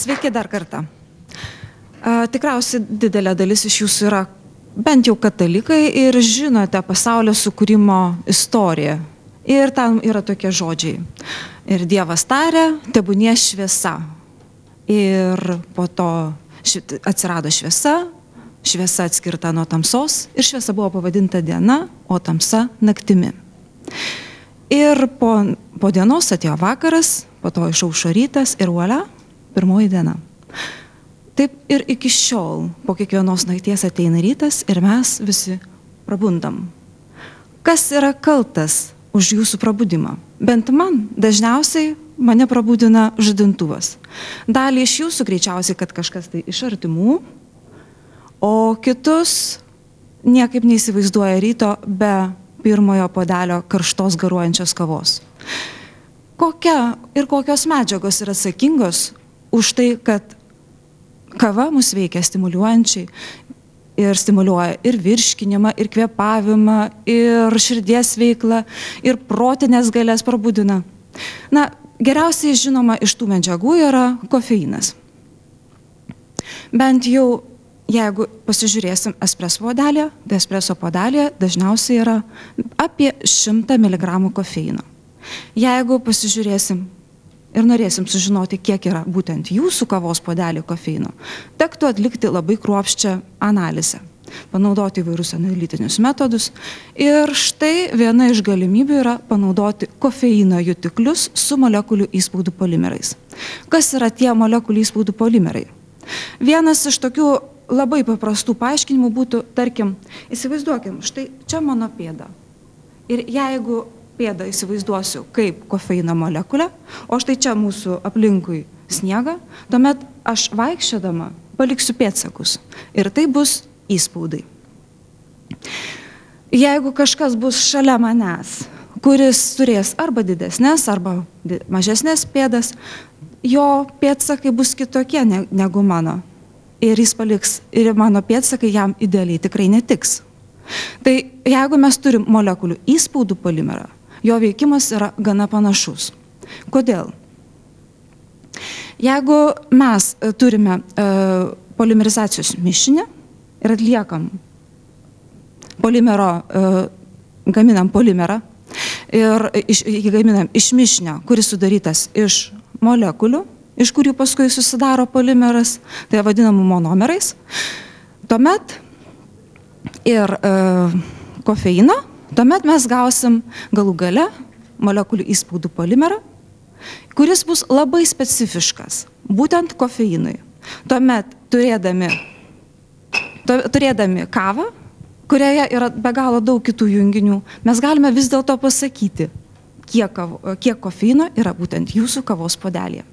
Sveiki dar kartą. Tikriausiai didelė dalis iš jūsų yra bent jau katalikai ir žinote pasaulio sukūrimo istoriją. Ir ten yra tokie žodžiai. Ir Dievas tarė, tebūnie šviesa. Ir po to atsirado šviesa, šviesa atskirta nuo tamsos ir šviesa buvo pavadinta diena, o tamsa naktimi. Ir po dienos atėjo vakaras, po to išaušo rytas ir voilà, pirmoji diena. Taip ir iki šiol po kiekvienos nakties ateina rytas ir mes visi prabundam. Kas yra kaltas už jūsų prabudimą? Bent man dažniausiai mane prabudina žadintuvas. Dalį iš jūsų greičiausiai, kad kažkas tai iš artimų, o kitus niekaip neįsivaizduoja ryto be pirmojo puodelio karštos garuojančios kavos. Kokia ir kokios medžiagos yra atsakingos už tai, kad kava mus veikia stimuliuojančiai ir stimuliuoja ir virškinimą, ir kvėpavimą, ir širdies veiklą, ir protinės galės prabudina. Na, geriausiai žinoma iš tų medžiagų yra kofeinas. Bent jau, jeigu pasižiūrėsim espreso puodelį, tai espreso puodelį dažniausiai yra apie 100 mg kofeino. Jeigu pasižiūrėsim ir norėsim sužinoti, kiek yra būtent jūsų kavos puodelį kofeino, tektų atlikti labai kruopščią analizę, panaudoti įvairius analitinius metodus. Ir štai viena iš galimybių yra panaudoti kofeino jutiklius su molekulių įspaudų polimerais. Kas yra tie molekulių įspaudų polimerai? Vienas iš tokių labai paprastų paaiškinimų būtų, tarkim, įsivaizduokim, štai čia mano pėda. Ir jeigu pėdą įsivaizduosiu kaip kofeino molekulę, o štai čia mūsų aplinkui sniegą, tuomet aš vaikščiodama paliksiu pėdsakus ir tai bus įspaudai. Jeigu kažkas bus šalia manęs, kuris turės arba didesnės, arba mažesnės pėdas, jo pėdsakai bus kitokie negu mano. Ir jis paliks, ir mano pėdsakai jam idealiai tikrai netiks. Tai jeigu mes turim molekulių įspaudų polimerą, jo veikimas yra gana panašus. Kodėl? Jeigu mes turime polimerizacijos mišinį ir atliekam gaminam polimerą ir gaminam iš mišinio, kuris sudarytas iš molekulių, iš kurių paskui susidaro polimeras, tai vadinamų monomerais, tuomet ir kofeino, tuomet mes gausim galų gale molekulių įspaudų polimerą, kuris bus labai specifiškas, būtent kofeinui. Tuomet turėdami kavą, kurioje yra be galo daug kitų junginių, mes galime vis dėlto pasakyti, kiek kofeino yra būtent jūsų kavos puodelėje.